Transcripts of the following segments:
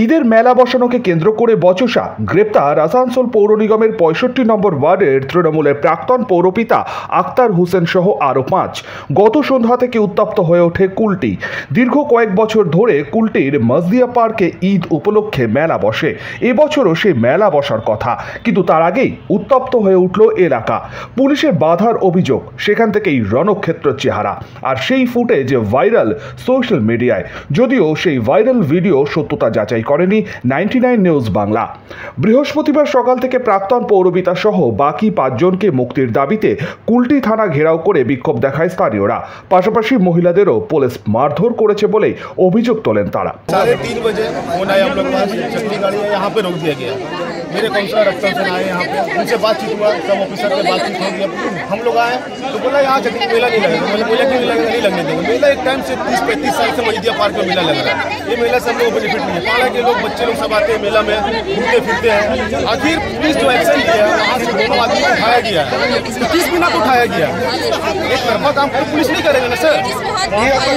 ঈদের মেলা বসানোকে কেন্দ্র করে বচসা, গ্রেপ্তার আসানসোল পৌর নিগমের ৬৫ নম্বর ওয়ার্ডের তৃণমূলের প্রাক্তন পৌরপিতা আক্তার হোসেন সহ আরও ৫। গত সন্ধ্যা থেকে উত্তপ্ত হয়ে ওঠে কুলটি। দীর্ঘ কয়েক বছর ধরে কুলটির মজদিয়া পার্কে ঈদ উপলক্ষে মেলা বসে। এবছরও সেই মেলা বসার কথা, কিন্তু তার আগেই উত্তপ্ত হয়ে উঠল এলাকা। পুলিশের বাধার অভিযোগ, সেখান থেকেই রণক্ষেত্র চেহারা। আর সেই ফুটেজ ভাইরাল সোশ্যাল মিডিয়ায়, যদিও সেই ভাইরাল ভিডিও সত্যতা যাচাই করেনি 99 নিউজ বাংলা। বৃহস্পতিবার সকাল থেকে প্রাক্তন পৌরপিতা সহ বাকি 5 জনকে মুক্তির দাবিতে কুলটি থানা ঘেরাও করে বিক্ষোভ দেখায় স্থানীয়রা। পাশাপাশি মহিলাদেরও পুলিশ মারধর করেছে বলে অভিযোগ তোলেন তারা। 3:30 बजे फोन आया, हम लोग पास छतरी गाड़ी है, यहाँ पे रोक दिया गया। मेरे काउंसलर अक्सर से आए, यहाँ पे उनसे बातचीत हुआ, सब ऑफिसर से बातचीत हो गया। हम लोग आए तो बोला यहाँ छतरी मेला नहीं लगेगा। मतलब मेला क्यों नहीं लगने देंगे? मेला एक टाइम से 30-35 साल से मजदिया पार्क में मेला लग रहा है। ये मेला से हम लोग बेनिफिट नहीं है। पाड़ा के लोग, बच्चे लोग सब आते हैं मेला में, घूमते फिरते हैं। आखिर पुलिस जो एक्शन लिया, वहाँ से दोनों आदमी को उठाया गया, 21 बिना को उठाया गया। एक तरफा काम पुलिस नहीं करेगा ना सर।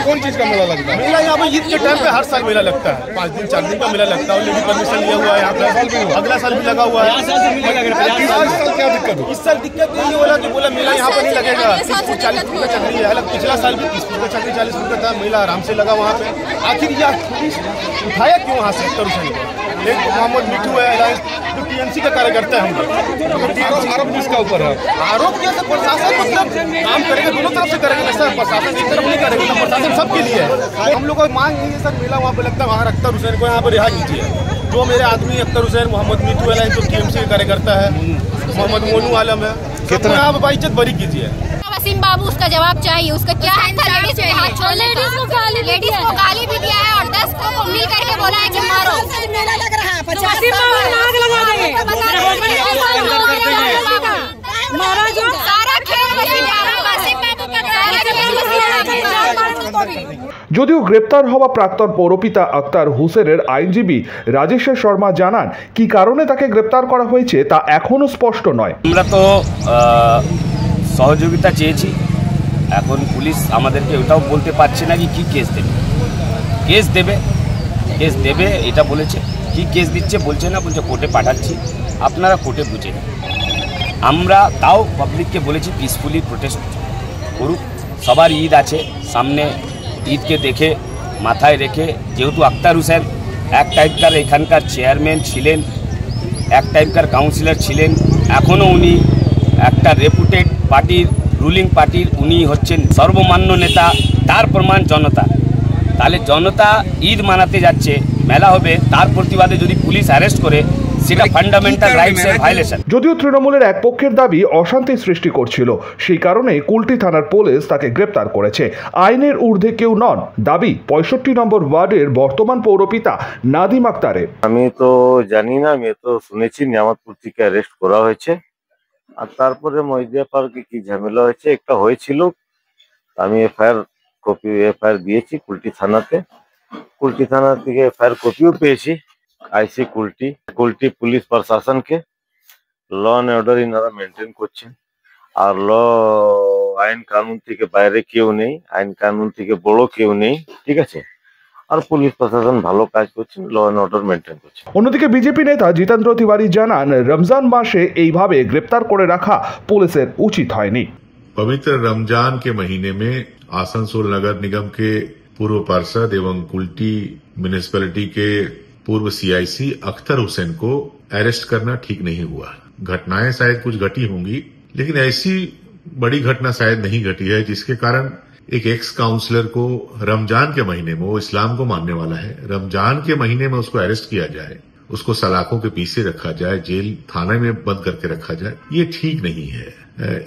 कौन चीज का मेला लगता है? मेला यहाँ पे ईद के टाइम पे हर साल मेला लगता है, 5 दिन 4 दिन का मेला लगता है। ऑलरेडी परमिशन लिया हुआ है, यहाँ पे अगला साल भी लगा हुआ है। क्या दिक्कत? इस साल दिक्कत ये बोला कि बोला मेला यहाँ पर नहीं लगेगा, 40 फुट का चक्री है। अलग पिछला साल भी 30 फुट का चक्री 40 फुट का था, मेला आराम से लगा वहाँ पे। आखिर यह उठाया क्यों वहाँ से अक्तर हुसैन को? एक मोहम्मद मिठू है, जो टीएमसी का कार्यकर्ता है। आरोप किसका ऊपर है? आरोप क्या सर? प्रशासन मतलब काम करेगा, दोनों तरफ से करेगा ना सर। प्रशासन एक तरफ नहीं करेगा, प्रशासन सबके लिए है। हम लोग को मांग नहीं है सर, मेला वहाँ पे लगता है, वहाँ अख्तर हुसैन को यहाँ पर रिहा कीजिए। जो मेरे आदमी अख्तर हुसैन, मोहम्मद मिठू है, जो टीएमसी का कार्यकर्ता है, मोहम्मद मोनू आलम है, कितना यहाँ पे इज्जत बरी कीजिए। वसीम बाबू, उसका जवाब चाहिए। उसका क्या है? लेडीज को गाली भी दिया है और 10 को मिल करके बोला है कि मारो। मेला लग रहा है, 50 सारा खेल যদিও গ্রেপ্তার হওয়া প্রাক্তন পৌরপিতা আক্তার হোসেনের আইনজীবী রাজেশ্বর শর্মা জানান, কি কারণে তাকে গ্রেপ্তার করা হয়েছে তা এখনো স্পষ্ট নয়। আমরা তো সহযোগিতা চেয়েছি, এখন পুলিশ আমাদেরকে ওটাও বলতে পারছে না কি কেস দেবে। কেস দেবে এটা বলেছে, কি কেস দিচ্ছে বলছে না, বলছে কোর্টে পাঠাচ্ছি, আপনারা কোর্টে বুঝে নিন। আমরা তাও পাবলিককে বলেছি পিসফুলি প্রোটেস্ট করুক। সবার ঈদ আছে সামনে, ঈদকে দেখে মাথায় রেখে, যেহেতু আক্তার হোসেন এক টাইপকার এখানকার চেয়ারম্যান ছিলেন, এক টাইপকার কাউন্সিলর ছিলেন, এখনও উনি একটা রেপুটেড পার্টির, রুলিং পার্টির উনি হচ্ছেন সর্বমান্য নেতা। তার প্রমাণ জনতা। তাহলে জনতা ঈদ মানাতে যাচ্ছে, মেলা হবে, তার প্রতিবাদে যদি পুলিশ অ্যারেস্ট করে, সেটা ফান্ডামেন্টাল রাইটসের ভায়োলেশন। যদিও তৃণমূলের এক পক্ষের দাবি অশান্তি সৃষ্টি করছিল, সেই কারণে কুলটি থানার পুলিশ তাকে গ্রেপ্তার করেছে। আইনের ঊর্ধ্বে কেউ নন দাবি 65 নম্বর ওয়ার্ডের বর্তমান পৌরপিতা নাদিম আক্তারে। আমি তো জানি না, আমি তো শুনেছি নিয়ামতপুর থেকে অ্যারেস্ট করা হয়েছে। আর তারপরে মজদিয়া পার্কে কি ঝামেলা হয়েছে একটা হয়েছিল, আমি এফআইআর দিয়েছি কুলটি থানাতে। কুলটি থানা থেকে এফআইআর কপিও পেয়েছি। আইসি কুলটি পুলিশ প্রশাসনকে ল অ্যান্ড অর্ডার ইনারা মেনটেন করছেন। আর আইন কানুন থেকে বাইরে কেউ নেই, আইন কানুন থেকে বড় কেউ নেই, ঠিক আছে। আর পুলিশ প্রশাসন ভালো কাজ করছেন, ল অ্যান্ড অর্ডার মেনটেন করছে। অন্যদিকে বিজেপি নেতা জিতেন্দ্র তিওয়ারি জানান, রমজান মাসে এইভাবে গ্রেপ্তার করে রাখা পুলিশের উচিত হয়নি। पवित्र रमजान के महीने में आसनसोल नगर निगम के पूर्व पार्षद एवं कुल्टी म्युनिसिपैलिटी के पूर्व सीआईसी अख्तर हुसैन को अरेस्ट करना ठीक नहीं हुआ। घटनाएं शायद कुछ घटी होंगी, लेकिन ऐसी बड़ी घटना शायद नहीं घटी है जिसके कारण एक एक्स काउंसलर को रमजान के महीने में, वो इस्लाम को मानने वाला है, रमजान के महीने में उसको अरेस्ट किया जाए, उसको सलाखों के पीछे रखा जाए, जेल थाने में बंद करके रखा जाए, ये ठीक नहीं है।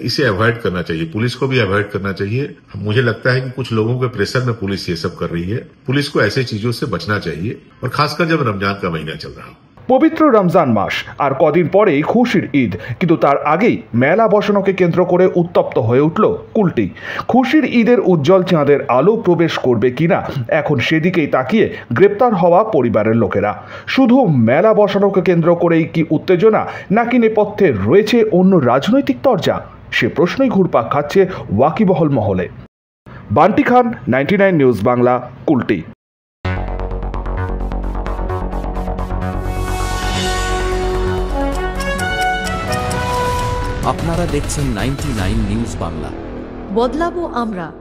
इसे अवॉइड करना चाहिए, पुलिस को भी अवॉइड करना चाहिए। मुझे लगता है कि कुछ लोगों के प्रेशर में पुलिस ये सब कर रही है। पुलिस को ऐसे चीजों से बचना चाहिए, और खासकर जब रमजान का महीना चल रहा हो। পবিত্র রমজান মাস আর কদিন পরেই খুশির ঈদ, কিন্তু তার আগেই মেলা বসানোকে কেন্দ্র করে উত্তপ্ত হয়ে উঠল কুলটি। খুশির ঈদের উজ্জ্বল চাঁদের আলো প্রবেশ করবে কিনা এখন সেদিকেই তাকিয়ে গ্রেপ্তার হওয়া পরিবারের লোকেরা। শুধু মেলা বসানোকে কেন্দ্র করেই কি উত্তেজনা, নাকি নেপথ্যে রয়েছে অন্য রাজনৈতিক তরজা, সে প্রশ্নই ঘুরপাক খাচ্ছে ওয়াকিবহল মহলে। বান্টি খান, 99 নিউজ বাংলা, কুলটি। আপনারা দেখছেন 99 নিউজ বাংলা। বদলাবো আমরা।